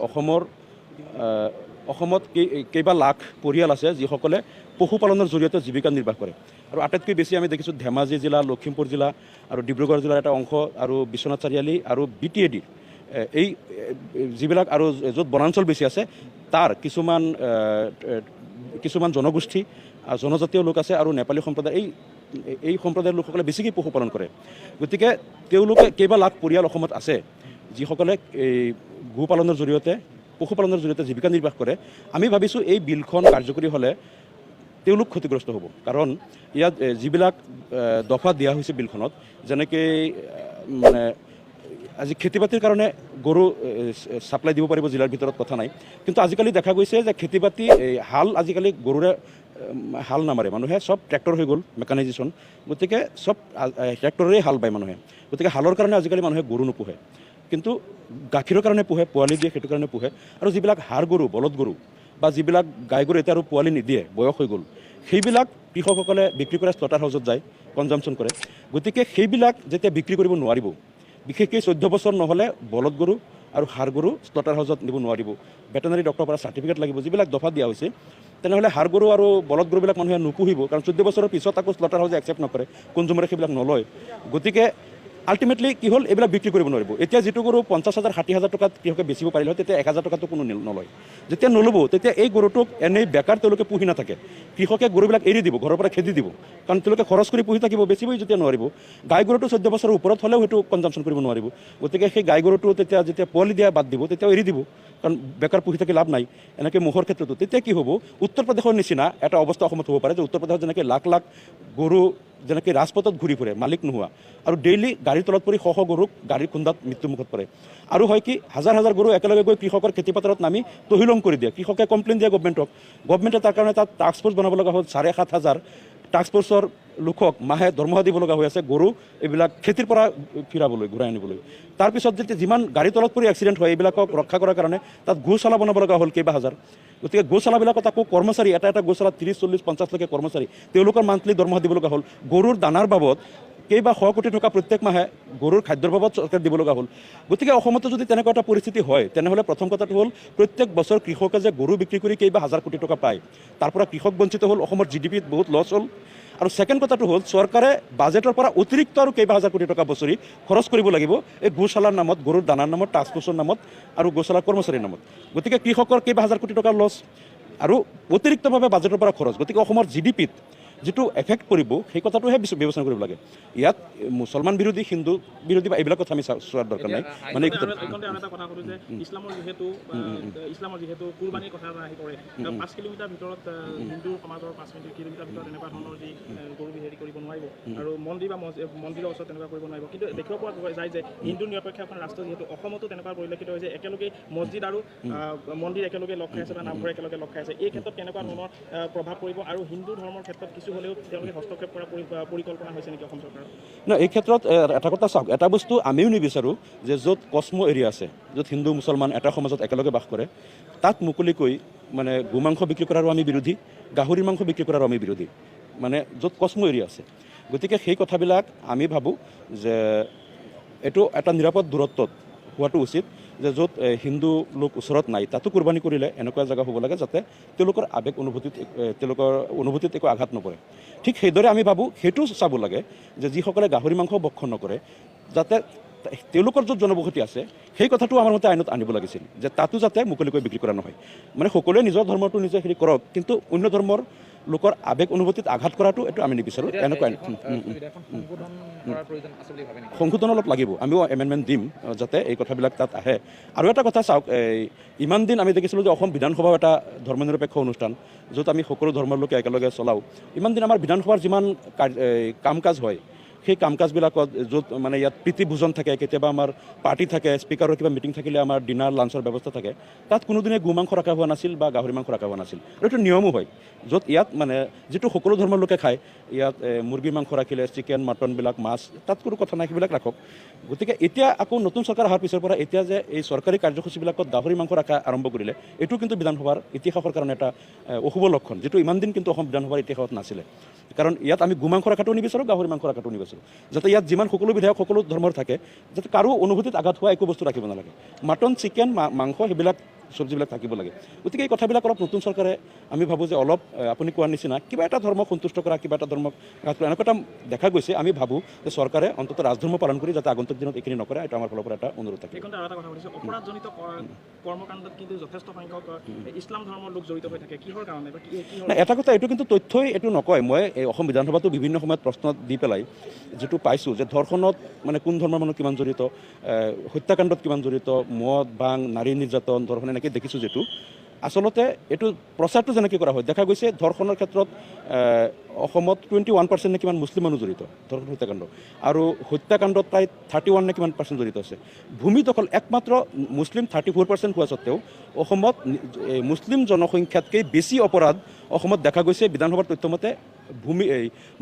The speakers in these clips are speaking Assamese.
অসমৰ অসমত কেইবা লাখ পৰিয়াল আছে যিসকলে পশুপালনৰ জৰিয়তে জীৱিকা নিৰ্বাহ কৰে আৰু আটাইতকৈ বেছি আমি দেখিছোঁ ধেমাজি জিলা, লখিমপুৰ জিলা আৰু ডিব্ৰুগড় জিলাৰ এটা অংশ আৰু বিশ্বনাথ চাৰিআলি আৰু BTAD এই যিবিলাক আৰু য'ত বনাঞ্চল বেছি আছে তাৰ কিছুমান জনগোষ্ঠী জনজাতীয় লোক আছে আৰু নেপালী সম্প্ৰদায় এই সম্প্ৰদায়ৰ লোকসকলে বেছিকৈ পশুপালন কৰে। গতিকে তেওঁলোকে কেইবা লাখ পৰিয়াল অসমত আছে যিসকলে এই গোপালনৰ জৰিয়তে পশুপালনৰ জৰিয়তে জীৱিকা নিৰ্বাহ কৰে। আমি ভাবিছোঁ এই বিলখন কাৰ্যকৰী হ'লে তেওঁলোক ক্ষতিগ্ৰস্ত হ'ব, কাৰণ ইয়াত যিবিলাক দফা দিয়া হৈছে বিলখনত, যেনেকৈ মানে আজি খেতি বাতিৰ কাৰণে গৰু ছাপ্লাই দিব পাৰিব জিলাৰ ভিতৰত, কথা নাই, কিন্তু আজিকালি দেখা গৈছে যে খেতি বাতি হাল আজিকালি গৰুৰে হাল নামাৰে, মানুহে চব ট্ৰেক্টৰ হৈ গ'ল, মেকানাইজেশ্যন, গতিকে চব ট্ৰেক্টৰেই হাল বায় মানুহে। গতিকে হালৰ কাৰণে আজিকালি মানুহে গৰু নোপোহে, কিন্তু গাখীৰৰ কাৰণে পোহে, পোৱালি দিয়ে সেইটো কাৰণে পোহে। আৰু যিবিলাক ষাঁড় গৰু, বলদ গৰু বা যিবিলাক গাই গৰু এতিয়া আৰু পোৱালি নিদিয়ে, বয়স হৈ গ'ল, সেইবিলাক কৃষকসকলে বিক্ৰী কৰে, স্লটাৰ হাউচত যায়, কনজামশ্যন কৰে। গতিকে সেইবিলাক যেতিয়া বিক্ৰী কৰিব নোৱাৰিব, বিশেষকৈ 14 বছৰ নহ'লে বলদ গৰু আৰু ষাঁড় গৰু স্লটাৰ হাউচত নিব নোৱাৰিব, ভেটেনাৰী ডক্টৰৰ পৰা চাৰ্টিফিকেট লাগিব, যিবিলাক দফা দিয়া হৈছে, তেনেহ'লে ষাঁড় গৰু আৰু বলদ গৰুবিলাক মানুহে নুপুহিব, কাৰণ 14 বছৰৰ পিছত আকৌ স্লটাৰ হাউচে একচেপ্ট নকৰে, কনজুমাৰে সেইবিলাক নলয়। গতিকে আল্টিমেটলি কি হ'ল, এইবিলাক বিক্ৰী কৰিব নোৱাৰিব। এতিয়া যিটো গৰু 50,000 60,000 টকাত কৃষকে বেচিব পাৰিলে হয়, তেতিয়া 1,000 টকাটো কোনো নলয়। যেতিয়া নল'ব, তেতিয়া এই গৰুটোক এনেই বেকাৰ তেওঁলোকে পুহি নাথাকে, কৃষকে গৰুবিলাক এৰি দিব, ঘৰৰ পৰা খেদি দিব, কাৰণ তেওঁলোকে খৰচ কৰি পুহি থাকিব, বেচিবই যেতিয়া নোৱাৰিব। গাই গৰুটো 14 বছৰৰ ওপৰত হ'লেও সেইটো কনজামশ্যন কৰিব নোৱাৰিব। গতিকে সেই গাই গৰুটো যেতিয়া পোৱালি দিয়া বাদ দিব, তেতিয়াও এৰি দিব, কাৰণ বেকাৰ পুহি থাকি লাভ নাই। এনেকৈ ম'হৰ ক্ষেত্ৰতো তেতিয়া কি হ'ব, উত্তৰ প্ৰদেশৰ নিচিনা এটা অৱস্থা অসমত হ'ব পাৰে, যে উত্তৰ প্ৰদেশত যেনেকৈ লাখ লাখ গৰু যেনেকৈ ৰাজপথত ঘূৰি ফুৰে, মালিক নোহোৱা, আৰু ডেইলি গাড়ীৰ তলত পৰি শ গৰুক গাড়ীৰ খুন্দাত মৃত্যুমুখত পৰে। আৰু হয় কি, হাজাৰ হাজাৰ গৰু একেলগে গৈ কৃষকৰ খেতিপথাৰত নামি তহিলং কৰি দিয়ে, কৃষকে কমপ্লেইন দিয়ে গভমেণ্টক, গভমেণ্টে তাৰ কাৰণে তাত টাস্ক ফ'ৰ্চ বনাব লগা হ'ল, 7,500 টাস্ক ফ'ৰ্চৰ লোকক মাহে দৰমহা দিব লগা হৈ আছে গৰু এইবিলাক খেতিৰ পৰা ফিৰাবলৈ, ঘূৰাই আনিবলৈ। তাৰপিছত যেতিয়া যিমান গাড়ী তলত পৰি এক্সিডেণ্ট হয়, এইবিলাকক ৰক্ষা কৰাৰ কাৰণে তাত গোশালা বনাব লগা হ'ল কেইবা হাজাৰ। গতিকে গোশালাবিলাকত আকৌ কৰ্মচাৰী, এটা গোশালাত 30, 40, 50লৈকে কৰ্মচাৰী, তেওঁলোকৰ মান্থলি দৰমহা দিব লগা হ'ল। গৰুৰ দানাৰ বাবদ কেইবা 100 কোটি টকা প্ৰত্যেক মাহে গৰুৰ খাদ্যৰ বাবদ চৰকাৰে দিব লগা হ'ল। গতিকে অসমতো যদি তেনেকুৱা এটা পৰিস্থিতি হয়, তেনেহ'লে প্ৰথম কথাটো হ'ল, প্ৰত্যেক বছৰ কৃষকে যে গৰু বিক্ৰী কৰি কেইবা হাজাৰ কোটি টকা পায়, তাৰ পৰা কৃষক বঞ্চিত হ'ল, অসমৰ GDPত বহুত লছ হ'ল। আৰু ছেকেণ্ড কথাটো হ'ল, চৰকাৰে বাজেটৰ পৰা অতিৰিক্ত আৰু কেইবা হাজাৰ কোটি টকা বছৰি খৰচ কৰিব লাগিব এই গোশালাৰ নামত, গৰুৰ দানাৰ নামত, টাস্ক ফ'ৰ্চৰ নামত আৰু গোশালাৰ কৰ্মচাৰীৰ নামত। গতিকে কৃষকৰ কেইবা হাজাৰ কোটি টকাৰ লছ আৰু অতিৰিক্তভাৱে বাজেটৰ পৰা খৰচ। গতিকে অসমৰ GDPত যিটো এফেক্ট পৰিব, সেই কথাটোহে বিবেচনা কৰিব লাগে। ইয়াত মুছলমান বিৰোধী, হিন্দু বিৰোধী বা এইবিলাক কথা আমি চোৱাৰ দৰকাৰ নাই। মানে এটা কথা ক'লোঁ যে ইছলামৰ যিহেতু কুৰবানীৰ কথা আহি পৰে, 5 কিলোমিটাৰ ভিতৰত হিন্দু সমাজৰ 5 কিলোমিটাৰ ভিতৰত এনেকুৱা ধৰণৰ যি গৰু হেৰি কৰিব নোৱাৰিব, আৰু মন্দিৰ বা মন্দিৰৰ ওচৰত তেনেকুৱা কৰিব নোৱাৰিব। কিন্তু দেখিব পোৱা যায় যে হিন্দু নিৰপেক্ষ এখন ৰাষ্ট্ৰ যিহেতু অসমতো তেনেকুৱা পৰিলক্ষিত হৈছে, একেলগে মছজিদ আৰু মন্দিৰ একেলগে লগ খাই আছে বা নামঘৰ একেলগে লগ খাই আছে। এই ক্ষেত্ৰত কেনেকুৱা ধৰণৰ প্ৰভাৱ পৰিব, আৰু হিন্দু ধৰ্মৰ ক্ষেত্ৰত কিছু হ'লেও তেওঁলোকে হস্তক্ষেপ কৰাৰ পৰিকল্পনা হৈছে নেকি অসম চৰকাৰৰ? নহয়, এই ক্ষেত্ৰত এটা কথা চাওক, এটা বস্তু আমিও নিবিচাৰোঁ যে য'ত কস্ম এৰিয়া আছে, য'ত হিন্দু মুছলমান এটা সমাজত একেলগে বাস কৰে, তাত মুকলিকৈ মানে গোমাংস বিক্ৰী কৰাৰো আমি বিৰোধী, গাহৰিৰ মাংস বিক্ৰী কৰাৰো আমি বিৰোধী, মানে য'ত কস্ম এৰিয়া আছে। গতিকে সেই কথাবিলাক আমি ভাবোঁ যে এইটো এটা নিৰাপদ দূৰত্বত হোৱাটো উচিত, যে য'ত হিন্দু লোক ওচৰত নাই তাতো কুৰবানী কৰিলে এনেকুৱা জেগা হ'ব লাগে যাতে তেওঁলোকৰ আৱেগ অনুভূতিত একো আঘাত নপৰে। ঠিক সেইদৰে আমি ভাবোঁ সেইটো চাব লাগে যে যিসকলে গাহৰি মাংস ভক্ষণ নকৰে, যাতে তেওঁলোকৰ য'ত জনবসতি আছে সেই কথাটো আমাৰ মতে আইনত আনিব লাগিছিল, যে তাতো যাতে মুকলিকৈ বিক্ৰী কৰা নহয়। মানে সকলোৱে নিজৰ ধৰ্মটো নিজে হেৰি কৰক, কিন্তু অন্য ধৰ্মৰ লোকৰ আৱেগ অনুভূতিত আঘাত কৰাটো এইটো আমি নিবিচাৰোঁ। এনেকুৱা সংশোধন অলপ লাগিব, আমিও এমেণ্ডমেণ্ট দিম যাতে এই কথাবিলাক তাত আহে। আৰু এটা কথা চাওক, ইমান দিন আমি দেখিছিলোঁ যে অসম বিধানসভাও এটা ধৰ্মনিৰপেক্ষ অনুষ্ঠান, য'ত আমি সকলো ধৰ্মৰ লোকে একেলগে চলাওঁ। ইমান দিন আমাৰ বিধানসভাৰ যিমান কাম কাজ হয়, সেই কাম কাজবিলাকত য'ত মানে ইয়াত প্ৰীতি ভোজন থাকে, কেতিয়াবা আমাৰ পাৰ্টি থাকে, স্পীকাৰৰ কিবা মিটিং থাকিলে আমাৰ ডিনাৰ লাঞ্চৰ ব্যৱস্থা থাকে, তাত কোনোদিনে গোমাংস ৰখা হোৱা নাছিল বা গাহৰি মাংস ৰখা হোৱা নাছিল। আৰু এইটো নিয়মো হয়, য'ত ইয়াত মানে যিটো সকলো ধৰ্মৰ লোকে খায়, ইয়াত মুৰ্গী মাংস ৰাখিলে, চিকেন মাটনবিলাক, মাছ, তাত কোনো কথা নাই, সেইবিলাক ৰাখক। গতিকে এতিয়া আকৌ নতুন চৰকাৰ অহাৰ পিছৰ পৰা এতিয়া যে এই চৰকাৰী কাৰ্যসূচীবিলাকত গাহৰি মাংস ৰখা আৰম্ভ কৰিলে, এইটো কিন্তু বিধানসভাৰ ইতিহাসৰ কাৰণে এটা অশুভ লক্ষণ, যিটো ইমান দিন কিন্তু অসম বিধানসভাৰ ইতিহাসত নাছিলে। কাৰণ ইয়াত আমি গোমাংস ৰখাটো নিবিচাৰোঁ, গাহৰি মাংস ৰখাটো নিবিচাৰোঁ, যাতে ইয়াত যিমান সকলো বিধায়ক সকলো ধৰ্মৰ থাকে, যাতে কাৰো অনুভূতিত আঘাত হোৱা একো বস্তু ৰাখিব নালাগে। মাটন, চিকেন, মাংস সেইবিলাক চব্জিবিলাক থাকিব লাগে। গতিকে এই কথাবিলাক অলপ নতুন চৰকাৰে আমি ভাবোঁ যে অলপ আপুনি কোৱাৰ নিচিনা কিবা এটা ধৰ্মক সন্তুষ্ট কৰা, কিবা এটা ধৰ্মক আঘাত কৰা, এনেকুৱা এটা দেখা গৈছে। আমি ভাবোঁ যে চৰকাৰে অন্ততঃ ৰাজধৰ্ম পালন কৰি যাতে আগন্তুক দিনত এইখিনি নকৰে, এইটো আমাৰ ফালৰ পৰা এটা অনুৰোধ থাকে। এটা কথা কৈছোঁ, অপৰাধজনিত কৰ্মকাণ্ডত কিন্তু যথেষ্ট সংখ্যক ইছলাম ধৰ্মৰ লোক জড়িত হৈ থাকে, কিহৰ কাৰণে বা এটা কথা, এইটো কিন্তু তথ্যই এইটো নকয়। মই এই অসম বিধানসভাতো বিভিন্ন সময়ত প্ৰশ্ন দি পেলাই যিটো পাইছোঁ যে ধৰ্ষণত মানে কোন ধৰ্মৰ মানুহ কিমান জড়িত, হত্যাকাণ্ডত কিমান জড়িত, মদ, বাং, নাৰী নিৰ্যাতন, ধৰ্ষণ এনেকৈ দেখিছোঁ। যিটো আচলতে এইটো প্ৰচাৰটো যেনেকৈ কৰা হয়, দেখা গৈছে ধৰ্ষণৰ ক্ষেত্ৰত অসমত 21% নে কিমান মুছলিম মানুহ জড়িত ধৰ্ষণ হত্যাকাণ্ড, আৰু হত্যাকাণ্ডত প্ৰায় 31 নে কিমান % জড়িত আছে। ভূমি দখল একমাত্ৰ মুছলিম 34% হোৱা স্বত্তেও অসমত মুছলিম জনসংখ্যাতকৈ বেছি অপৰাধ অসমত দেখা গৈছে বিধানসভাৰ তথ্যমতে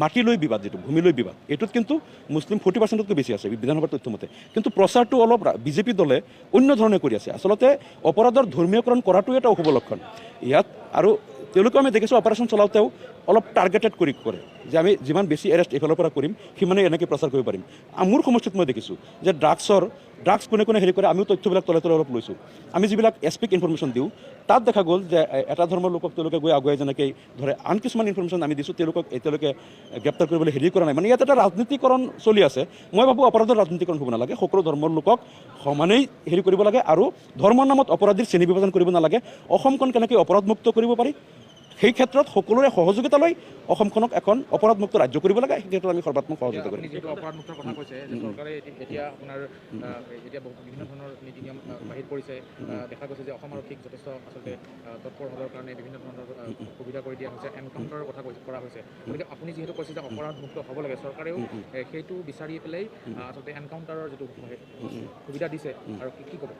মাটি লৈ বিবাদ, যিটো ভূমি লৈ বিবাদ, এইটোত কিন্তু মুছলিম 40%তকৈ বেছি আছে বিধানসভাৰ তথ্যমতে। কিন্তু প্ৰচাৰটো অলপ বিজেপি দলে অন্য ধৰণে কৰি আছে। আচলতে অপৰাধৰ ধৰ্মীয়কৰণ কৰাটো এটা অশুভ লক্ষণ ইয়াত। আৰু তেওঁলোকে আমি দেখিছোঁ অপাৰেশ্যন চলাওঁতেও অলপ টাৰ্গেটেড কৰি কৰে, যে আমি যিমান বেছি এৰেষ্ট এইফালৰ পৰা কৰিম সিমানেই এনেকৈ প্ৰচাৰ কৰিব পাৰিম। মোৰ সমষ্টিত মই দেখিছোঁ যে ড্ৰাগছ কোনে কোনে হেৰি কৰে, আমিও তথ্যবিলাক তলে তলে অলপ লৈছোঁ। আমি যিবিলাক এছপিক ইনফৰমেশ্যন দিওঁ তাত দেখা গ'ল যে এটা ধৰ্মৰ লোকক তেওঁলোকে গৈ আগুৱাই যেনেকৈ ধৰে, আন কিছুমান ইনফৰমেশ্যন আমি দিছোঁ তেওঁলোকক এতিয়ালৈকে গ্ৰেপ্তাৰ কৰিবলৈ হেৰি কৰা নাই। মানে ইয়াত এটা ৰাজনীতিকৰণ চলি আছে। মই ভাবোঁ অপৰাধৰ ৰাজনীতিকৰণ হ'ব নালাগে, সকলো ধৰ্মৰ লোকক সমানেই হেৰি কৰিব লাগে, আৰু ধৰ্মৰ নামত অপৰাধীৰ শ্ৰেণী বিভাজন কৰিব নালাগে। অসমখন কেনেকৈ অপৰাধমুক্ত কৰিব পাৰি সেই ক্ষেত্ৰত সকলোৰে সহযোগিতা লৈ অসমখনক এখন অপৰাধমুক্ত ৰাজ্য কৰিব লাগে। সেই ক্ষেত্ৰত আমি সৰ্বাত্মক সহযোগিতা কৰিম। যিটো অপৰাধমুক্তৰ কথা কৈছে যে চৰকাৰে এতিয়া আপোনাৰ এতিয়া বিভিন্ন ধৰণৰ নীতি নিয়ম বাহিৰ কৰিছে, দেখা গৈছে যে অসম আৰক্ষীক যথেষ্ট আচলতে তৎপৰ হ'বৰ কাৰণে বিভিন্ন ধৰণৰ সুবিধা কৰি দিয়া হৈছে, এনকাউণ্টাৰৰ কথা কৰা হৈছে। গতিকে আপুনি যিহেতু কৈছে যে অপৰাধমুক্ত হ'ব লাগে, চৰকাৰেও সেইটো বিচাৰি পেলাই আচলতে এনকাউণ্টাৰৰ যিটো সুবিধা দিছে, আৰু কি ক'ব?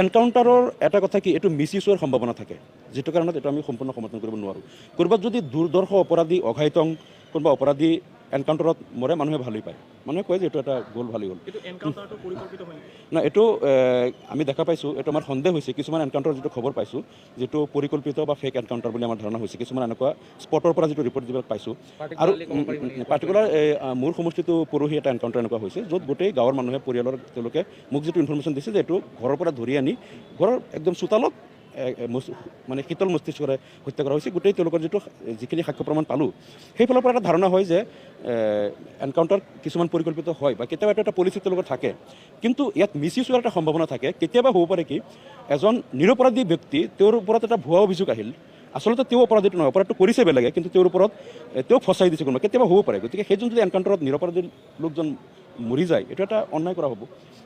এনকাউণ্টাৰৰ এটা কথা কি, এইটো মিছ ইউজৰ সম্ভাৱনা থাকে, যিটো কাৰণত এইটো আমি সম্পূৰ্ণ সমৰ্থন কৰিব নোৱাৰোঁ। ক'ৰবাত যদি দুৰ্দৰ্শ অপৰাধী অঘাইতং কোনোবা অপৰাধী এনকাউণ্টাৰত মৰে, মানুহে ভালেই পায়, মানুহে কয় যে এইটো এটা গ'ল, ভালেই হ'ল। না, এইটো আমি দেখা পাইছোঁ, এইটো আমাৰ সন্দেহ হৈছে। কিছুমান এনকাউণ্টাৰৰ যিটো খবৰ পাইছোঁ, যিটো পৰিকল্পিত বা ফেক এনকাউণ্টাৰ বুলি আমাৰ ধাৰণা হৈছে। কিছুমান এনেকুৱা স্পটৰ পৰা যিটো ৰিপৰ্ট যিবিলাক পাইছোঁ, আৰু পাৰ্টিকুলাৰ মোৰ সমষ্টিটো পৰহি এটা এনকাউণ্টাৰ এনেকুৱা হৈছে, য'ত গোটেই গাঁৱৰ মানুহে পৰিয়ালৰ তেওঁলোকে মোক যিটো ইনফৰমেশ্যন দিছে যে এইটো ঘৰৰ পৰা ধৰি আনি ঘৰৰ একদম চোতালত মানে শীতল মস্তিষ্কৰে হত্যা কৰা হৈছে। গোটেই তেওঁলোকৰ যিখিনি সাক্ষ্য প্ৰমাণ পালোঁ, সেইফালৰ পৰা এটা ধাৰণা হয় যে এনকাউণ্টাৰ কিছুমান পৰিকল্পিত হয় বা কেতিয়াবা এটা পলিচি তেওঁলোকৰ থাকে। কিন্তু ইয়াত মিছ ইউজ হোৱাৰ এটা সম্ভাৱনা থাকে। কেতিয়াবা হ'ব পাৰে কি, এজন নিৰপৰাধী ব্যক্তি, তেওঁৰ ওপৰত এটা ভুৱা অভিযোগ আহিল, আচলতে তেওঁ অপৰাধীটো নহয়, অপৰাধটো কৰিছে বেলেগে, কিন্তু তেওঁৰ ওপৰত তেওঁক ফচাই দিছে কোনোবা, কেতিয়াবা হ'ব পাৰে। গতিকে সেইজন যদি এনকাউণ্টাৰত নিৰপৰাধী লোকজন মৰি যায়, এইটো এটা অন্যায় কৰা হ'ব।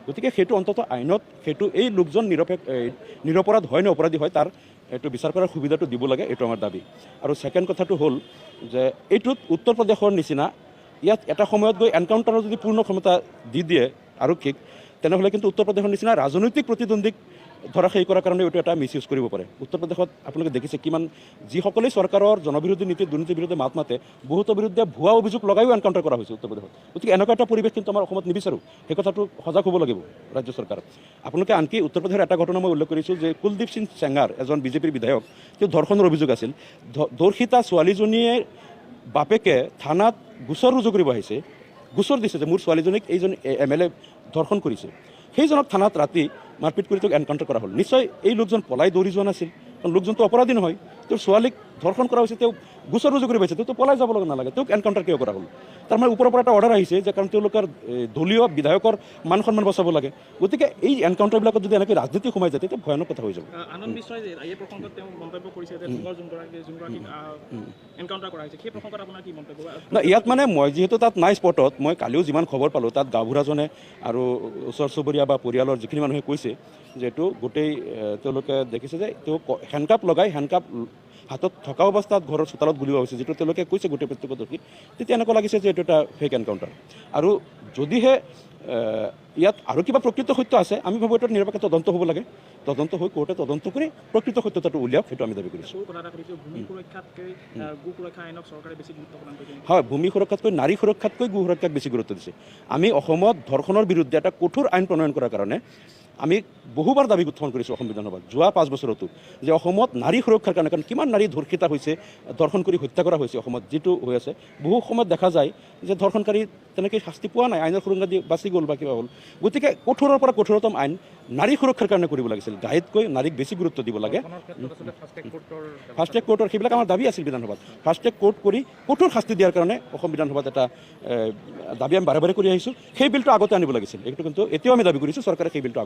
গতিকে সেইটো অন্ততঃ আইনত সেইটো এই লোকজন নিৰপৰাধ হয় নে অপৰাধী হয় তাৰ এইটো বিচাৰ কৰাৰ সুবিধাটো দিব লাগে, এইটো আমাৰ দাবী। আৰু ছেকেণ্ড কথাটো হ'ল যে এইটোত উত্তৰ প্ৰদেশৰ নিচিনা ইয়াত এটা সময়ত গৈ এনকাউণ্টাৰৰ যদি পূৰ্ণ ক্ষমতা দি দিয়ে আৰক্ষীক, তেনেহ'লে কিন্তু উত্তৰ প্ৰদেশৰ নিচিনা ৰাজনৈতিক প্ৰতিদ্বন্দ্বীক ধৰা সেই কৰাৰ কাৰণে এইটো এটা মিছ ইউজ কৰিব পাৰে। উত্তৰ প্ৰদেশত আপোনালোকে দেখিছে কিমান যিসকলেই চৰকাৰৰ জনবিৰোধী নীতি দুৰ্নীতিৰ বিৰুদ্ধে মাত মাতে, বহুতৰ বিৰুদ্ধে ভুৱা অভিযোগ লগাইও এনকাউণ্টাৰ কৰা হৈছে উত্তৰ প্ৰদেশত। গতিকে এনেকুৱা এটা পৰিৱেশ কিন্তু আমাৰ অসমত নিবিচাৰোঁ, সেই কথাটো সজাগ হ'ব লাগিব ৰাজ্য চৰকাৰ। আপোনালোকে আনকি উত্তৰ প্ৰদেশৰ এটা ঘটনা মই উল্লেখ কৰিছোঁ যে কুলদীপ সিং চেঙাৰ, এজন বিজেপিৰ বিধায়ক, তেওঁ ধৰ্ষণৰ অভিযোগ আছিল। ধৰ্ষিতা ছোৱালীজনীয়ে বাপেকে থানাত গোচৰ ৰুজু কৰিব আহিছে, গোচৰ দিছে যে মোৰ ছোৱালীজনীক এইজন MLA ধৰ্ষণ কৰিছে। সেইজনক থানাত ৰাতি মাৰপিট কৰি তেওঁক এনকাউণ্টাৰ কৰা হ'ল। নিশ্চয় এই লোকজন পলাই দৌৰি যোৱা নাছিল, কাৰণ লোকজনটো অপৰাধী নহয়। তেওঁৰ ছোৱালীক ধৰ্ষণ কৰা হৈছে, তেওঁক গোচৰ ৰুজু কৰি পাইছে, তেওঁতো পলাই যাব লগা নালাগে, তেওঁক এনকাউণ্টাৰ কিয় কৰা হ'ল? তাৰমানে ওপৰৰ পৰা এটা অৰ্ডাৰ আহিছে যে কাৰণ তেওঁলোকৰ দলীয় বিধায়কৰ মান সন্মান বচাব লাগে। গতিকে এই এনকাউণ্টাৰবিলাকত যদি এনেকৈ ৰাজনীতি সোমাই যায়, তেতিয়া ভয়ানক কথা হৈ যাব। আনন্দ বিশ্বই এই প্ৰসংগত তেওঁ মন্তব্য কৰিছে যে যোনগৰাকীক এনকাউণ্টাৰ কৰা হৈছে, সেই প্ৰসংগত আপোনাৰ কি মন্তব্য? না, ইয়াত মানে মই যিহেতু তাত নাই স্পটত, মই কালিও যিমান খবৰ পালোঁ, তাত গাঁওবুঢ়াজনে আৰু ওচৰ চুবুৰীয়া বা পৰিয়ালৰ যিখিনি মানুহে কৈছে যে এইটো গোটেই তেওঁলোকে দেখিছে যে তেওঁ হেণ্ডকাপ লগাই, হেণ্ডকাপ হাতত থকা অৱস্থাত ঘৰৰ চোতালত গুলিওৱা হৈছে, যিটো তেওঁলোকে কৈছে গোটেই প্ৰত্যক্ষদৰ্শী। তেতিয়া এনেকুৱা লাগিছে যে এইটো এটা ফেক এনকাউণ্টাৰ। আৰু যদিহে ইয়াত আৰু কিবা প্ৰকৃত সত্য আছে, আমি ভাবোঁ এইটো নিৰপেক্ষ তদন্ত হ'ব লাগে, তদন্ত হৈ কোৰ্টে তদন্ত কৰি প্ৰকৃত সত্যতাটো উলিয়াওক, সেইটো আমি দাবী কৰিছোঁ। হয়, ভূমি সুৰক্ষাতকৈ নাৰী সুৰক্ষাতকৈ গো সুৰক্ষাক বেছি গুৰুত্ব দিছে। আমি অসমত ধৰ্ষণৰ বিৰুদ্ধে এটা কঠোৰ আইন প্ৰণয়ন কৰাৰ কাৰণে আমি বহুবাৰ দাবী উত্থাপন কৰিছোঁ অসম বিধানসভাত যোৱা 5 বছৰতো যে অসমত নাৰী সুৰক্ষাৰ কাৰণে কাৰণ কিমান নাৰী ধৰ্ষিতা হৈছে ধৰ্ষণ কৰি হত্যা কৰা হৈছে অসমত যিটো হৈ আছে বহু সময়ত দেখা যায় যে ধৰ্ষণকাৰী তেনেকৈ শাস্তি পোৱা নাই আইনৰ সুৰংগা দি বাচি গ'ল বা কিবা হ'ল গতিকে কঠোৰৰ পৰা কঠোৰতম আইন নাৰী সুৰক্ষাৰ কাৰণে কৰিব লাগিছিল গাইতকৈ নাৰীক বেছি গুৰুত্ব দিব লাগে ফাষ্ট ট্ৰেক কোৰ্টৰ সেইবিলাক আমাৰ দাবী আছিল বিধানসভাত ফাষ্ট ট্ৰেক কোৰ্ট কৰি কঠোৰ শাস্তি দিয়াৰ কাৰণে অসম বিধানসভাত এটা দাবী আমি বাৰে বাৰে কৰি আহিছোঁ সেই বিলটো আগতে আনিব লাগিছিল এইটো কিন্তু এতিয়াও আমি দাবী কৰিছোঁ চৰকাৰে সেই বিলটো